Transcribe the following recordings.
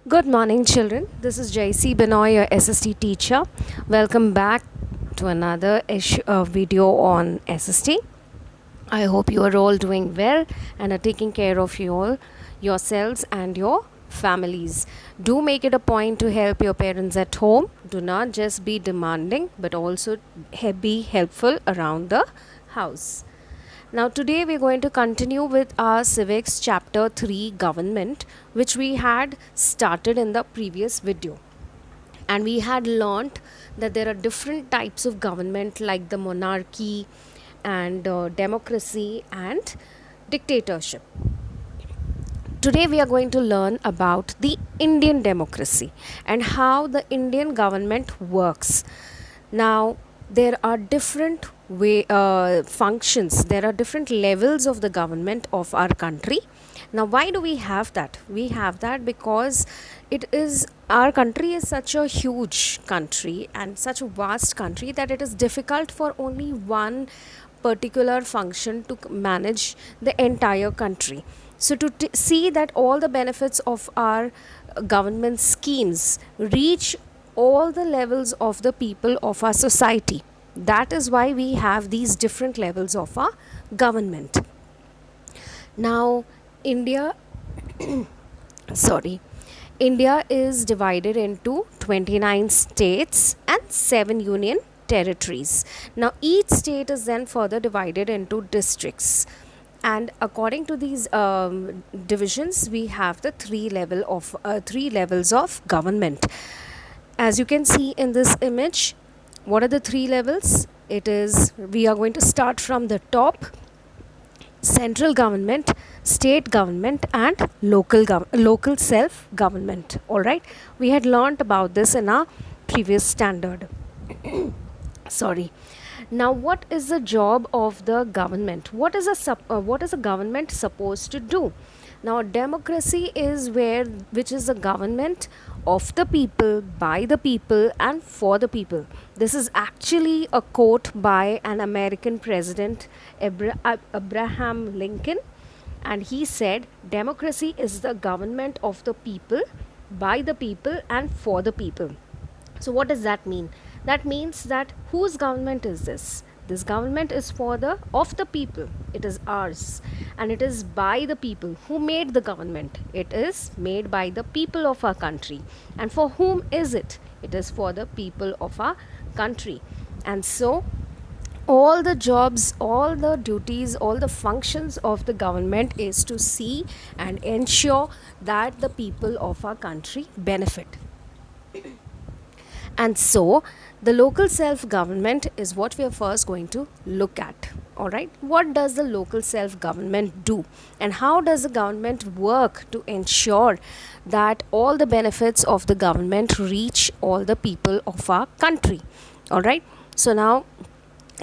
Good morning, children. This is JC Benoy, your SST teacher. Welcome back to another video on SST. I hope you are all doing well and are taking care of yourselves and your families. Do make it a point to help your parents at home. Do not just be demanding, but also be helpful around the house. Now, today we're going to continue with our Civics Chapter 3 Government, which we had started in the previous video. And we had learnt that there are different types of government, like the monarchy and democracy and dictatorship. Today we are going to learn about the Indian democracy and how the Indian government works. Now, there are different functions, there are different levels of the government of our country. Now, why do we have that? We have that because our country is such a huge country and such a vast country that it is difficult for only one particular function to manage the entire country. So, to see that all the benefits of our government schemes reach all the levels of the people of our society, that is why we have these different levels of our government. Now, India is divided into 29 states and 7 union territories. Now, each state is then further divided into districts. And according to these divisions, we have the three levels of government. As you can see in this image, what are the three levels? We are going to start from the top: central government, state government, and local self government. All right, we had learnt about this in our previous standard. Sorry. Now, what is the job of the government? What is a government supposed to do? Now, democracy which is the government of the people, by the people, and for the people. This is actually a quote by an American president, Abraham Lincoln, and he said, "Democracy is the government of the people, by the people, and for the people." So, what does that mean? That means that whose government is this? This government is of the people. It is ours, and it is by the people. Who made the government? It is made by the people of our country. And for whom is it? It is for the people of our country. And so, all the jobs, all the duties, all the functions of the government is to see and ensure that the people of our country benefit. And so, the local self-government is what we are first going to look at. All right, what does the local self-government do? And how does the government work to ensure that all the benefits of the government reach all the people of our country? All right, so now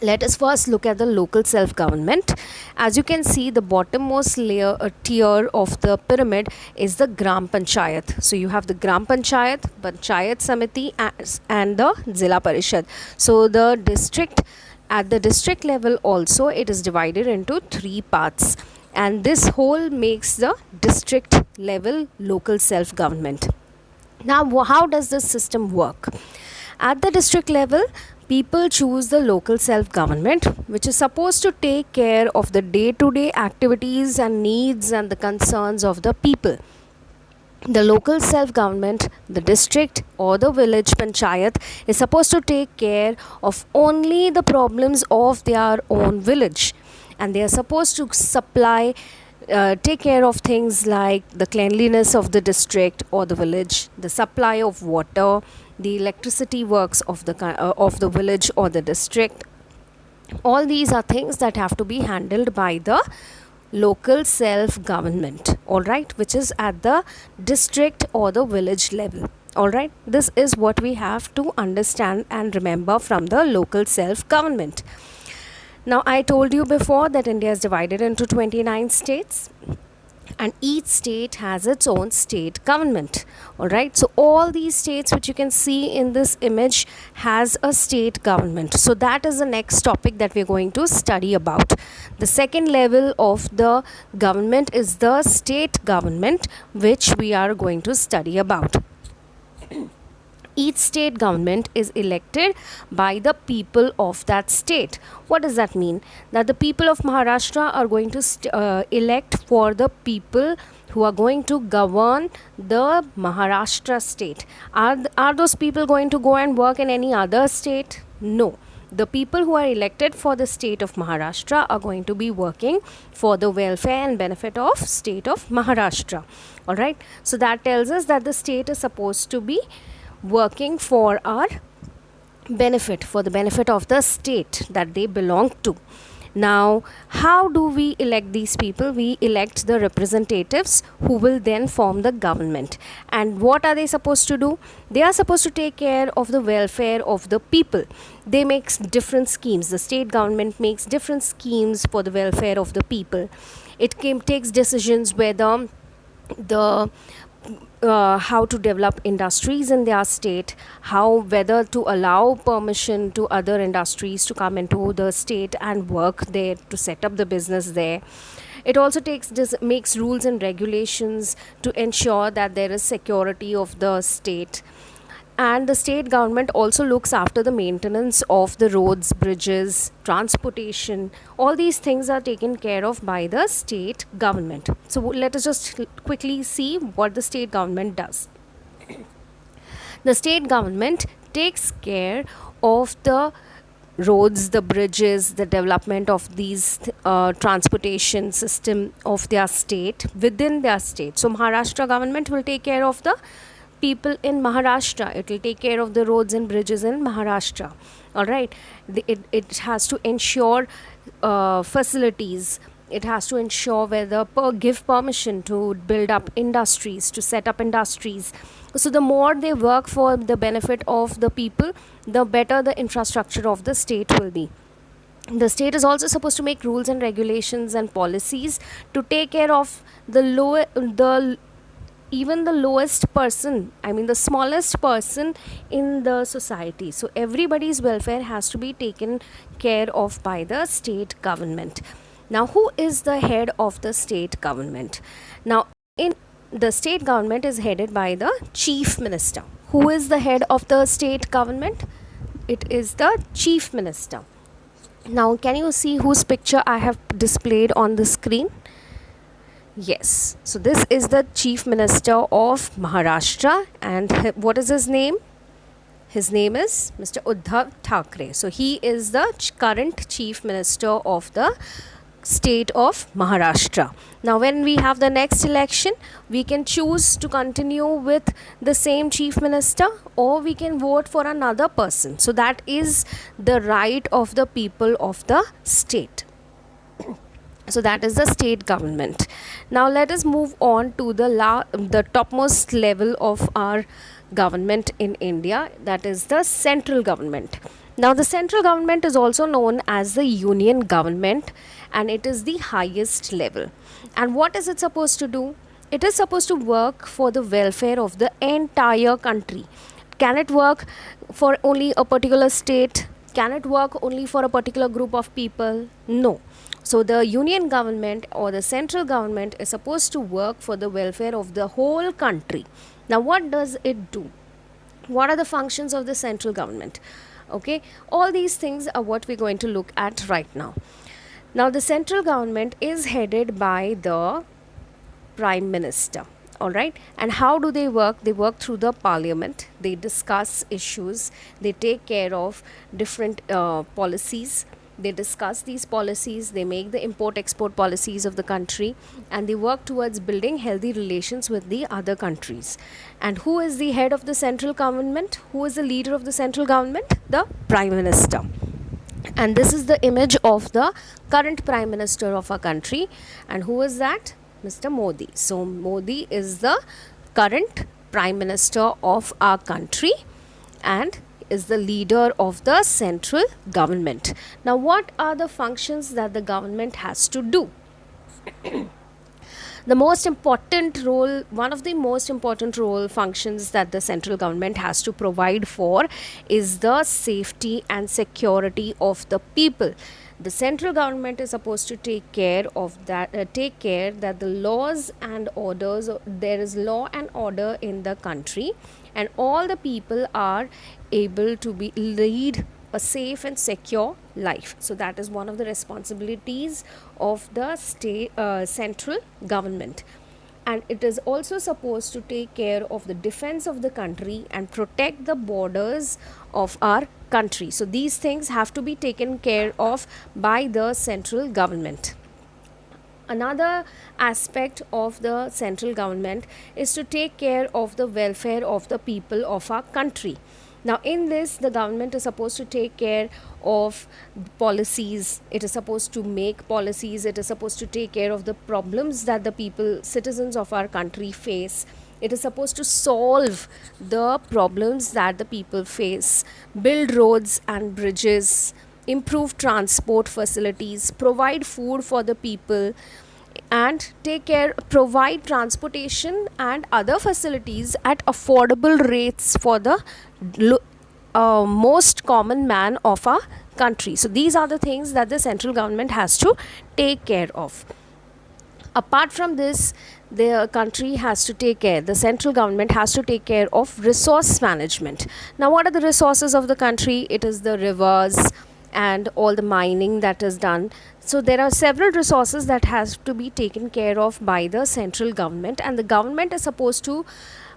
let us first look at the local self-government. As you can see, the bottommost tier of the pyramid is the Gram Panchayat. So you have the Gram Panchayat, Panchayat Samiti, and the Zilla Parishad. So at the district level also, it is divided into 3 parts, and this whole makes the district level local self-government. Now, how does this system work? At the district level, people choose the local self-government, which is supposed to take care of the day-to-day activities and needs and the concerns of the people. The local self-government, the district or the village panchayat, is supposed to take care of only the problems of their own village, and they are supposed to take care of things like the cleanliness of the district or the village, the supply of water, the electricity works of the village or the district. All these are things that have to be handled by the local self-government, all right, which is at the district or the village level. All right, this is what we have to understand and remember from the local self-government. Now, I told you before that India is divided into 29 states. and each state has its own state government. All right, so all these states which you can see in this image has a state government. So that is the next topic that we're going to study about. The second level of the government is the state government, which we are going to study about. Each state government is elected by the people of that state. What does that mean? That the people of Maharashtra are going to elect for the people who are going to govern the Maharashtra state. Are those people going to go and work in any other state? No. The people who are elected for the state of Maharashtra are going to be working for the welfare and benefit of state of Maharashtra. All right, so that tells us that the state is supposed to be working for our benefit, for the benefit of the state that they belong to. Now, how do we elect these people? We elect the representatives who will then form the government. And what are they supposed to do? They are supposed to take care of the welfare of the people. They make different schemes. The state government makes different schemes for the welfare of the people. It takes decisions whether the how to develop industries in their state, whether to allow permission to other industries to come into the state and work there, to set up the business there. It also makes rules and regulations to ensure that there is security of the state. And the state government also looks after the maintenance of the roads, bridges, transportation. All these things are taken care of by the state government. So let us just quickly see what the state government does. The state government takes care of the roads, the bridges, the development of these transportation system of their state, within their state. So Maharashtra government will take care of the people in Maharashtra. It will take care of the roads and bridges in Maharashtra. All right, it has to ensure facilities. It has to ensure whether give permission to build up industries, to set up industries. So the more they work for the benefit of the people, the better the infrastructure of the state will be. The state is also supposed to make rules and regulations and policies to take care of even the lowest person, I mean the smallest person in the society. So everybody's welfare has to be taken care of by the state government. Now, who is the head of the state government? Now, in the state government is headed by the chief minister. Who is the head of the state government? It is the chief minister. Now, can you see whose picture I have displayed on the screen? Yes, so this is the Chief Minister of Maharashtra, and what is his name? His name is Mr. Uddhav Thackeray. So he is the current Chief Minister of the state of Maharashtra. Now when we have the next election, we can choose to continue with the same Chief Minister, or we can vote for another person. So that is the right of the people of the state. So that is the state government. Now let us move on to the topmost level of our government in India, that is the central government. Now the central government is also known as the union government, and it is the highest level. And what is it supposed to do? It is supposed to work for the welfare of the entire country. Can it work for only a particular state? Can it work only for a particular group of people? No. So the union government or the central government is supposed to work for the welfare of the whole country. Now what does it do? What are the functions of the central government? Okay, all these things are what we're going to look at right now. Now the central government is headed by the Prime Minister. All right, and how do they work? They work through the parliament. They discuss issues. They take care of different policies. They discuss these policies, they make the import-export policies of the country, and they work towards building healthy relations with the other countries. And who is the head of the central government? Who is the leader of the central government? The Prime Minister. And this is the image of the current Prime Minister of our country. And who is that? Mr. Modi. So Modi is the current Prime Minister of our country and is the leader of the central government. Now what are the functions that the government has to do? The most important role, one of the most important role functions that the central government has to provide for is the safety and security of the people. The central government is supposed to take care of that, take care that the laws and orders, there is law and order in the country, and all the people are able to be lead a safe and secure life. So that is one of the responsibilities of the central government. And it is also supposed to take care of the defense of the country and protect the borders of our country. So these things have to be taken care of by the central government. Another aspect of the central government is to take care of the welfare of the people of our country. Now, in this, the government is supposed to take care of policies, it is supposed to make policies, it is supposed to take care of the problems that the people, citizens of our country face. It is supposed to solve the problems that the people face, build roads and bridges, improve transport facilities, provide food for the people, and take care, provide transportation and other facilities at affordable rates for the most common man of our country. So these are the things that the central government has to take care of. Apart from this, the country has to take care, the central government has to take care of resource management. Now, what are the resources of the country? It is the rivers and all the mining that is done. So there are several resources that has to be taken care of by the central government, and the government is supposed to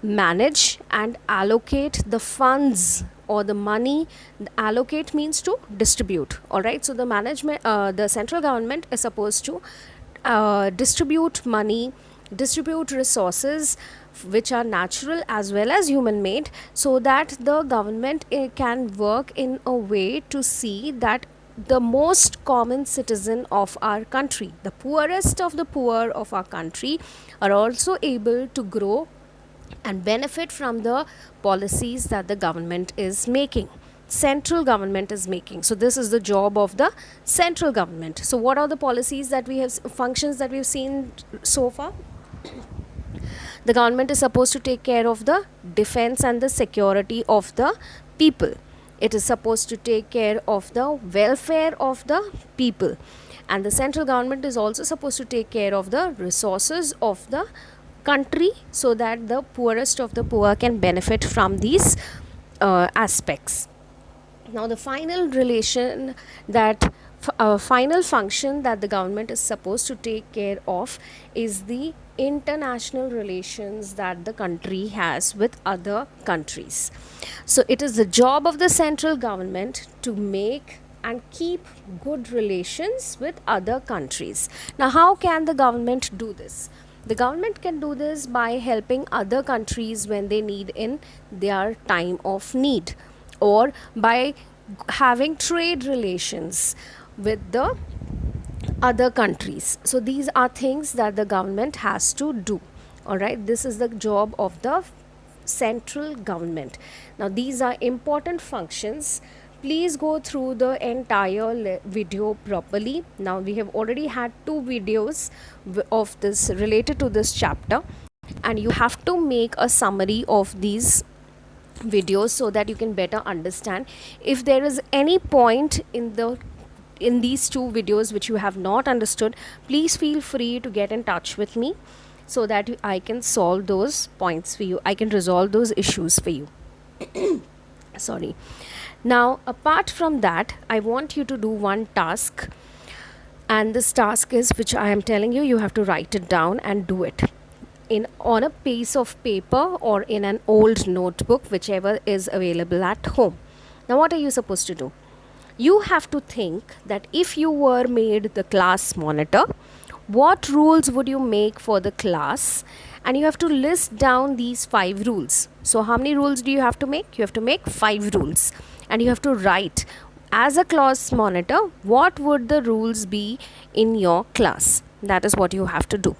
manage and allocate the funds or the money. Allocate means to distribute, all right? So the management, the central government is supposed to distribute money, distribute resources which are natural as well as human made, so that the government can work in a way to see that the most common citizen of our country, the poorest of the poor of our country, are also able to grow and benefit from the policies that the government is making, central government is making. So this is the job of the central government. So what are the policies that we have, functions that we've seen so far? The government is supposed to take care of the defense and the security of the people. It is supposed to take care of the welfare of the people, and the central government is also supposed to take care of the resources of the country, so that the poorest of the poor can benefit from these aspects. Now, the final relation that final function that the government is supposed to take care of is the international relations that the country has with other countries. So it is the job of the central government to make and keep good relations with other countries. Now, how can the government do this? The government can do this by helping other countries when they need in their time of need, or by having trade relations with the other countries. So these are things that the government has to do, all right? This is the job of the central government. Now, these are important functions. Please go through the entire video properly. Now, we have already had 2 videos of this related to this chapter, and you have to make a summary of these videos so that you can better understand. If there is any point in these 2 videos which you have not understood, please feel free to get in touch with me so that I can solve those points for you, I can resolve those issues for you. Sorry. Now, apart from that, I want you to do one task, and this task is, which I am telling you, you have to write it down and do it on a piece of paper or in an old notebook, whichever is available at home. Now, what are you supposed to do? You have to think that if you were made the class monitor, what rules would you make for the class? And you have to list down these 5 rules. So how many rules do you have to make? You have to make 5 rules, and you have to write, as a class monitor, what would the rules be in your class? That is what you have to do.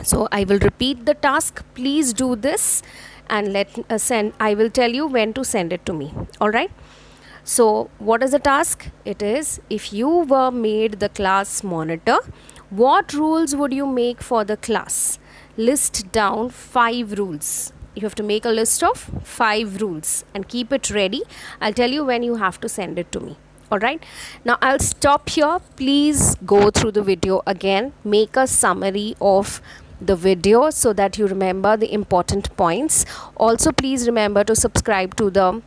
So I will repeat the task. Please do this, and I will tell you when to send it to me. All right. So what is the task? It is, if you were made the class monitor, What rules would you make for the class? List down 5 rules. You have to make a list of 5 rules and keep it ready. I'll tell you when you have to send it to me. Alright, now I'll stop here. Please go through the video again, make a summary of the video so that you remember the important points. Also, please remember to subscribe to the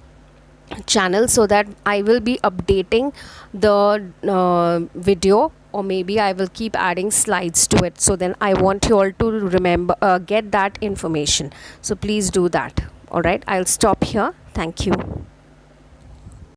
channel so that I will be updating the video, or maybe I will keep adding slides to it. So then I want you all to remember, get that information. So please do that. All right, I'll stop here. Thank you.